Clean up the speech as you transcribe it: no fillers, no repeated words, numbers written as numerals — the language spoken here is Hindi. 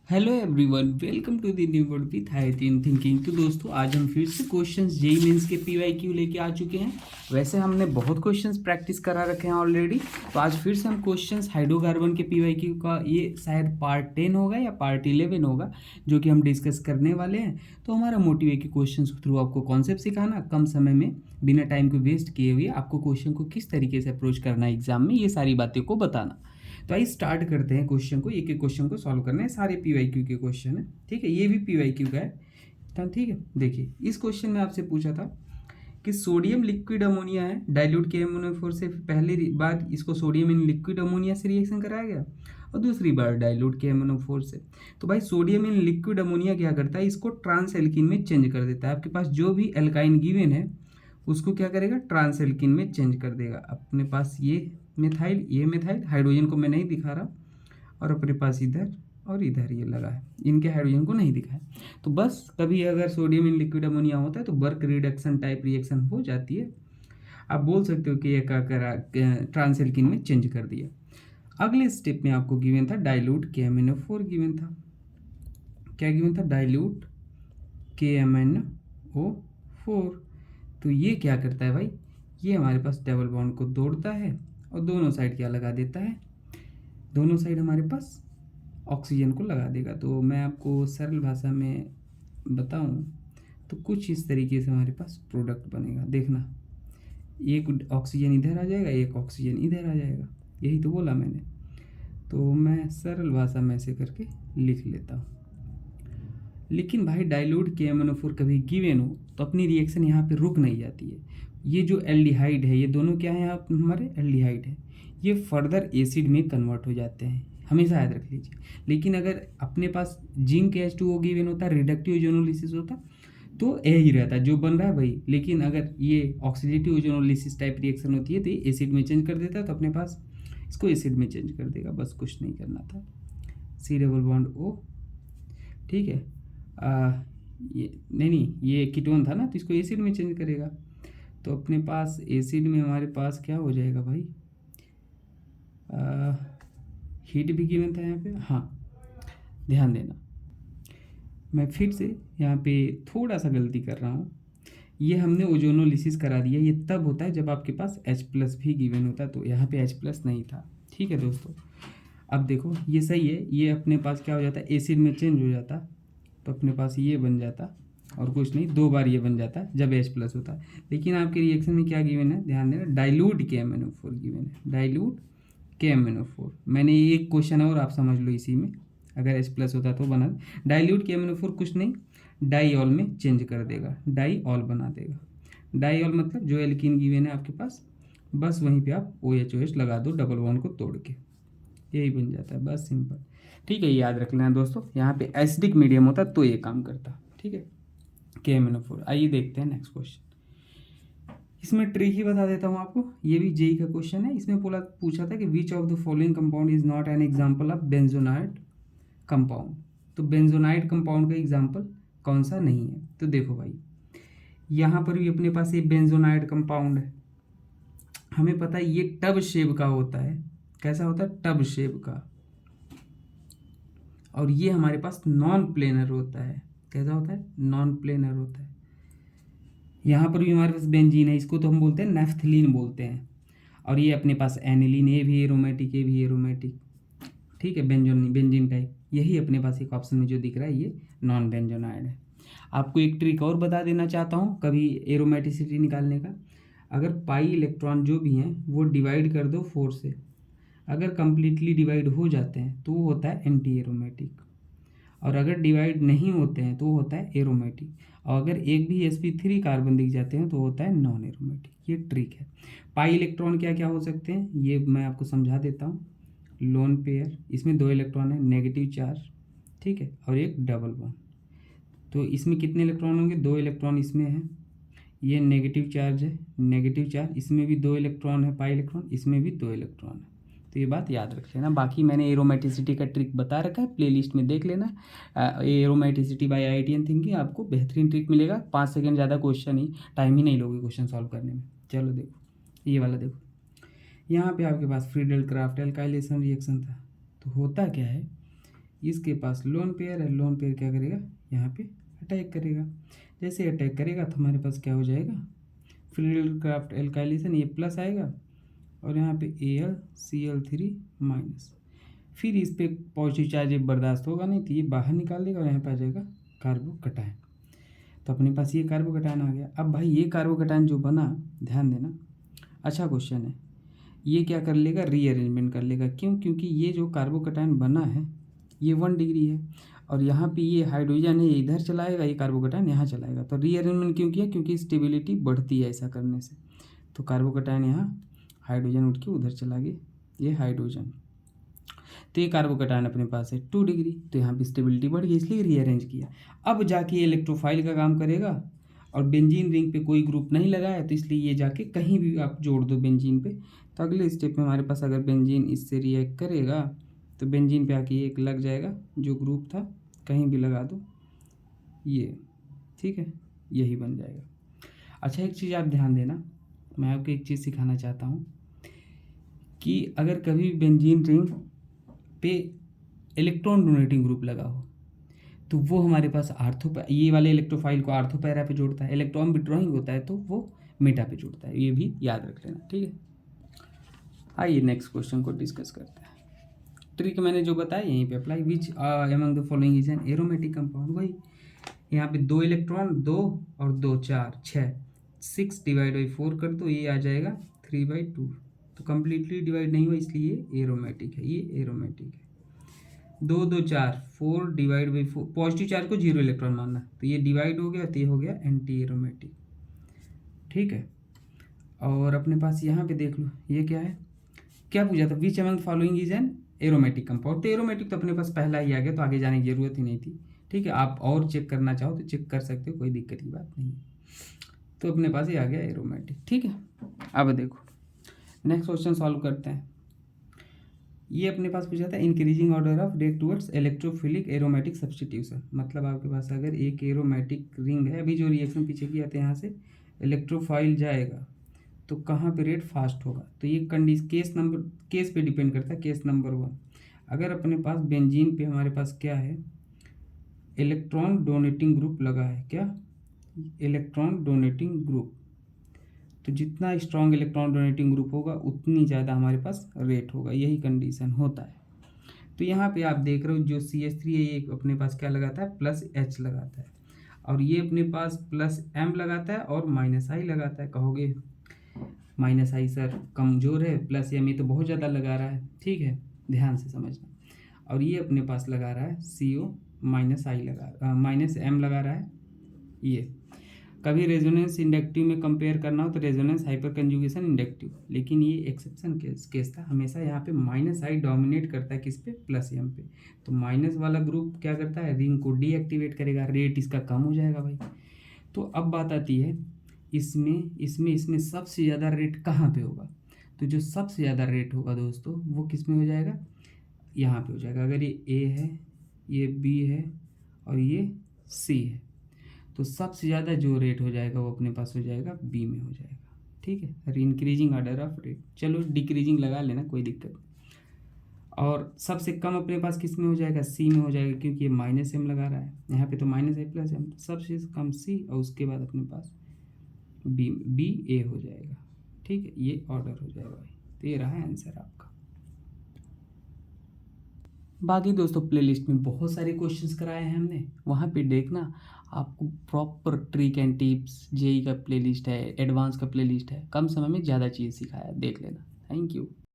Hello everyone, welcome to the new world with highteen thinking. तो दोस्तों, आज हम फिर से क्वेश्चंस जेई मेंस के पीवाईक्यू लेके आ चुके हैं। वैसे हमने बहुत क्वेश्चंस प्रैक्टिस करा रखे हैं ऑलरेडी, तो आज फिर से हम क्वेश्चंस हाइड्रोकार्बन के पीवाईक्यू का ये शायद पार्ट 10 होगा या पार्ट 11 होगा, जो कि हम डिस्कस करने वाले हैं। तो हमारा मोटिव है कि क्वेश्चन के थ्रू आपको कॉन्सेप्ट सिखाना, कम समय में बिना टाइम को वेस्ट किए हुए आपको क्वेश्चन को किस तरीके से अप्रोच करना है एग्जाम में, ये सारी बातें को बताना। तो आइए स्टार्ट करते हैं क्वेश्चन को। एक एक क्वेश्चन को सॉल्व करना है, सारे पीवाईक्यू के क्वेश्चन है, ठीक है। ये भी पीवाईक्यू का है, तो ठीक है। देखिए, इस क्वेश्चन में आपसे पूछा था कि सोडियम लिक्विड अमोनिया है, डाइल्यूट के एमोनिया से पहली बार इसको सोडियम इन लिक्विड अमोनिया से रिएक्शन कराया गया और दूसरी बार डाइल्यूट के एमोनो से। तो भाई सोडियम इन लिक्विड अमोनिया क्या करता है, इसको ट्रांस एल्कीन में चेंज कर देता है। आपके पास जो भी एल्काइन गिवन है उसको क्या करेगा, ट्रांस एल्कीन में चेंज कर देगा। अपने पास ये मेथाइल हाइड्रोजन को मैं नहीं दिखा रहा, और अपने पास इधर और इधर ये लगा है, इनके हाइड्रोजन को नहीं दिखा है। तो बस कभी अगर सोडियम इन लिक्विड अमोनिया होता है तो बर्क रिडक्शन टाइप रिएक्शन हो जाती है। आप बोल सकते हो कि ये क्या करा, ट्रांस एल्कीन में चेंज कर दिया। अगले स्टेप में आपको गिवन था डाइल्यूट KMnO4 गिवन था। क्या गिवन था, डाइल्यूट KMnO4। तो ये क्या करता है भाई, ये हमारे पास डबल बॉन्ड को तोड़ता है और दोनों साइड क्या लगा देता है, दोनों साइड हमारे पास ऑक्सीजन को लगा देगा। तो मैं आपको सरल भाषा में बताऊं तो कुछ इस तरीके से हमारे पास प्रोडक्ट बनेगा। देखना, एक ऑक्सीजन इधर आ जाएगा, एक ऑक्सीजन इधर आ जाएगा, यही तो बोला मैंने। तो मैं सरल भाषा में ऐसे करके लिख लेता हूँ। लेकिन भाई डाइल्यूट KMnO4 कभी गिवन हो तो अपनी रिएक्शन यहाँ पे रुक नहीं जाती है। ये जो एल्डिहाइड है, ये दोनों क्या है, यहाँ हमारे एल्डिहाइड है, ये फर्दर एसिड में कन्वर्ट हो जाते हैं, हमेशा याद रख लीजिए। लेकिन अगर अपने पास जिंक H2O गिवन होता, रिडक्टिव ओजोनोलिसिस होता, तो यही रहता जो बन रहा है भाई। लेकिन अगर ये ऑक्सीडेटिव ओजोनोलिसिस टाइप रिएक्शन होती है तो ये एसिड में चेंज कर देता है, तो अपने पास इसको एसिड में चेंज कर देगा, बस कुछ नहीं करना था। C डबल बॉन्ड O, ठीक है। ये नहीं, ये कीटोन था ना, तो इसको एसिड में चेंज करेगा। तो अपने पास एसिड में हमारे पास क्या हो जाएगा भाई, हीट भी गिवन था यहाँ पे। हाँ, ध्यान देना, मैं फिर से यहाँ पे थोड़ा सा गलती कर रहा हूँ। ये हमने ओजोनोलिसिस करा दिया, ये तब होता है जब आपके पास H+ भी गिवन होता है, तो यहाँ पे H+ नहीं था, ठीक है दोस्तों। अब देखो ये सही है, ये अपने पास क्या हो जाता है, एसिड में चेंज हो जाता, तो अपने पास ये बन जाता, और कुछ नहीं, 2 बार ये बन जाता है जब H+ होता है। लेकिन आपके रिएक्शन में क्या गिवन है, ध्यान देना, डाइल्यूट KMnO4 गिवन है, डाइल्यूट KMnO4। मैंने एक क्वेश्चन और आप समझ लो इसी में, अगर H+ होता तो बना डाइल्यूट KMnO4 कुछ नहीं, डाईऑल में चेंज कर देगा, डाईऑल बना देगा। डाईऑल मतलब जो एल्कीन गिवन है आपके पास, बस वहीं पे आप OH लगा दो डबल बॉन्ड को तोड़ के, यही बन जाता है, बस सिंपल। ठीक है, याद रख लेना दोस्तों, यहाँ पे एसिडिक मीडियम होता तो ये काम करता, ठीक है। KMnO4। आइए देखते हैं नेक्स्ट क्वेश्चन। इसमें ट्रिक ही बता देता हूँ आपको, ये भी जेई का क्वेश्चन है। इसमें पूछा था कि which of the following compound is not an example of benzenoid compound. तो बेंजोनाइड कंपाउंड का एग्जाम्पल कौन सा नहीं है। तो देखो भाई, यहाँ पर भी अपने पास ये बेंजोनाइड कंपाउंड है, हमें पता है ये टब शेप का होता है। कैसा होता है, टब शेप का। और ये हमारे पास नॉन प्लेनर होता है। कैसा होता है, नॉन प्लेनर होता है। यहाँ पर भी हमारे पास बेंजीन है, इसको तो हम बोलते हैं नेफ्थलीन बोलते हैं। और ये अपने पास एनिलीन, ये भी एरोमेटिक, ये भी एरोमेटिक, ठीक है, बेंजीन टाइप। यही अपने पास एक ऑप्शन में जो दिख रहा है ये नॉन बेंजोनाइड है। आपको एक ट्रिक और बता देना चाहता हूँ कभी एरोमेटिसिटी निकालने का। अगर पाई इलेक्ट्रॉन जो भी हैं वो डिवाइड कर दो 4 से, अगर कंप्लीटली डिवाइड हो जाते हैं तो वो होता है एंटी एरोमेटिक, और अगर डिवाइड नहीं होते हैं तो वो होता है एरोमेटिक, और अगर एक भी sp3 कार्बन दिख जाते हैं तो होता है नॉन एरोमेटिक। ये ट्रिक है। पाई इलेक्ट्रॉन क्या क्या हो सकते हैं ये मैं आपको समझा देता हूँ। लोन पेयर, इसमें 2 इलेक्ट्रॉन है, नेगेटिव चार्ज, ठीक है, और एक डबल बॉन्ड। तो इसमें कितने इलेक्ट्रॉन होंगे, 2 इलेक्ट्रॉन इसमें है, ये नेगेटिव चार्ज है, नेगेटिव चार्ज, इसमें भी 2 इलेक्ट्रॉन है पाई इलेक्ट्रॉन, इसमें भी 2 इलेक्ट्रॉन है। तो ये बात याद रख लेना। बाकी मैंने एरोमेटिसिटी का ट्रिक बता रखा है, प्लेलिस्ट में देख लेना। एरोमेटिसिटी बाय IITN थिंकिंग, आपको बेहतरीन ट्रिक मिलेगा। 5 सेकंड ज़्यादा क्वेश्चन ही, टाइम ही नहीं लोगे क्वेश्चन सॉल्व करने में। चलो देखो ये वाला, देखो यहाँ पे आपके पास फ्रीडल क्राफ्ट एल्काइलेशन रिएक्शन था। तो होता क्या है, इसके पास लोन पेयर है, लोन पेयर क्या करेगा, यहाँ पे अटैक करेगा। जैसे अटैक करेगा तो हमारे पास क्या हो जाएगा, फ्रीडक्राफ्ट एल्काइलेशन, ये प्लस आएगा और यहाँ पे AlCl3 माइनस। फिर इस पर पॉजिटिव चार्ज बर्दाश्त होगा नहीं तो ये बाहर निकाल देगा और यहाँ पे आ जाएगा कार्बोकटायन। तो अपने पास ये कार्बोकटायन आ गया। अब भाई ये कार्बोकटायन जो बना, ध्यान देना, अच्छा क्वेश्चन है, ये क्या कर लेगा, रीअरेंजमेंट कर लेगा। क्यों? क्योंकि ये जो कार्बोकटायन बना है ये 1 डिग्री है और यहाँ पे ये हाइड्रोजन है, ये इधर चलाएगा, ये कार्बोकटायन यहाँ चलाएगा। तो रीअरेंजमेंट क्यों किया, क्योंकि स्टेबिलिटी बढ़ती है ऐसा करने से। तो कार्बोकटायन यहाँ, हाइड्रोजन उठ के उधर चला गया, ये हाइड्रोजन। तो ये कार्बोकटायन अपने पास है 2 डिग्री, तो यहाँ पे स्टेबिलिटी बढ़ गई, इसलिए रीअरेंज किया। अब जाके ये इलेक्ट्रोफाइल का काम करेगा और बेंजीन रिंग पे कोई ग्रुप नहीं लगा है, तो इसलिए ये जाके कहीं भी आप जोड़ दो बेंजीन पे। तो अगले स्टेप में हमारे पास अगर बेंजीन इससे रिएक्ट करेगा तो बेंजीन पे आके एक लग जाएगा, जो ग्रुप था कहीं भी लगा दो ये, ठीक है, यही बन जाएगा। अच्छा एक चीज़ आप ध्यान देना, मैं आपको एक चीज़ सिखाना चाहता हूँ कि अगर कभी बेंजीन रिंग पे इलेक्ट्रॉन डोनेटिंग ग्रुप लगा हो तो वो हमारे पास ये वाले इलेक्ट्रोफाइल को आर्थो पैरा पे जोड़ता है, इलेक्ट्रॉन विड्रॉइंग होता है तो वो मेटा पे जोड़ता है, ये भी याद रख लेना, ठीक है। आइए नेक्स्ट क्वेश्चन को डिस्कस करते हैं। ट्रिक मैंने जो बताया यहीं पे apply, which among the following is an aromatic compound. वही यहाँ पे 2 इलेक्ट्रॉन, 2 और 2 4 6, 6 डिवाइड बाई 4 कर दो, ये आ जाएगा 3/2। तो कम्प्लीटली डिवाइड नहीं हुआ इसलिए ये एरोमेटिक है, ये एरोमेटिक है। 2 2 4, 4 डिवाइड बाई 4, पॉजिटिव चार्ज को 0 इलेक्ट्रॉन मानना, तो ये डिवाइड हो गया, तो ये हो गया एंटी एरोमेटिक, ठीक है। और अपने पास यहाँ पे देख लो ये क्या है, क्या पूछा था, which among following is an aromatic compound. तो एरोमेटिक तो अपने पास पहला ही आ गया, तो आगे जाने की जरूरत ही नहीं थी, ठीक है। आप और चेक करना चाहो तो चेक कर सकते हो, कोई दिक्कत की बात नहीं है। तो अपने पास ये आ गया एरोमेटिक, ठीक है। अब देखो नेक्स्ट क्वेश्चन सॉल्व करते हैं। ये अपने पास पूछा था increasing order of react towards electrophilic aromatic substitution. मतलब आपके पास अगर एक एरोमेटिक रिंग है, अभी जो रिएक्शन पीछे किया था यहाँ से इलेक्ट्रोफाइल जाएगा तो कहाँ पे रेट फास्ट होगा। तो ये केस पे डिपेंड करता है। केस नंबर 1, अगर अपने पास बेंजीन पे हमारे पास क्या है, इलेक्ट्रॉन डोनेटिंग ग्रुप लगा है, क्या, इलेक्ट्रॉन डोनेटिंग ग्रुप, तो जितना स्ट्रॉन्ग इलेक्ट्रॉन डोनेटिंग ग्रुप होगा उतनी ज़्यादा हमारे पास रेट होगा, यही कंडीशन होता है। तो यहाँ पे आप देख रहे हो जो CH3 है ये अपने पास क्या लगाता है, +H लगाता है, और ये अपने पास +M लगाता है और -I लगाता है। कहोगे -I सर कमज़ोर है, +M ये तो बहुत ज़्यादा लगा रहा है, ठीक है, ध्यान से समझना। और ये अपने पास लगा रहा है CO -M लगा रहा है। ये कभी रेजोनेंस इंडक्टिव में कंपेयर करना हो तो रेजोनेंस हाइपर कंजुगेशन इंडक्टिव, लेकिन ये एक्सेप्शन केस था। हमेशा यहाँ पे -I डोमिनेट करता है किस पे, +M पे। तो माइनस वाला ग्रुप क्या करता है, रिंग को डीएक्टिवेट करेगा, रेट इसका कम हो जाएगा भाई। तो अब बात आती है इसमें सबसे ज़्यादा रेट कहाँ पे होगा। तो जो सबसे ज़्यादा रेट होगा दोस्तों वो किस में हो जाएगा, यहाँ पे हो जाएगा। अगर ये A है, ये B है और ये C है, तो सबसे ज़्यादा जो रेट हो जाएगा वो अपने पास हो जाएगा B में हो जाएगा, ठीक है। इंक्रीजिंग ऑर्डर ऑफ रेट, चलो डिक्रीजिंग लगा लेना, कोई दिक्कत। और सबसे कम अपने पास किस में हो जाएगा, C में हो जाएगा, क्योंकि ये -M लगा रहा है यहाँ पे, तो -I+M, सबसे कम C और उसके बाद अपने पास BA हो जाएगा, ठीक है। ये ऑर्डर हो जाएगा भाई। तो ये रहा आंसर आपका। बाकी दोस्तों प्लेलिस्ट में बहुत सारे क्वेश्चंस कराए हैं हमने, वहाँ पे देखना आपको proper trick and tips, JEE का प्लेलिस्ट है, एडवांस का प्लेलिस्ट है, कम समय में ज़्यादा चीज़ सिखाया, देख लेना। Thank you.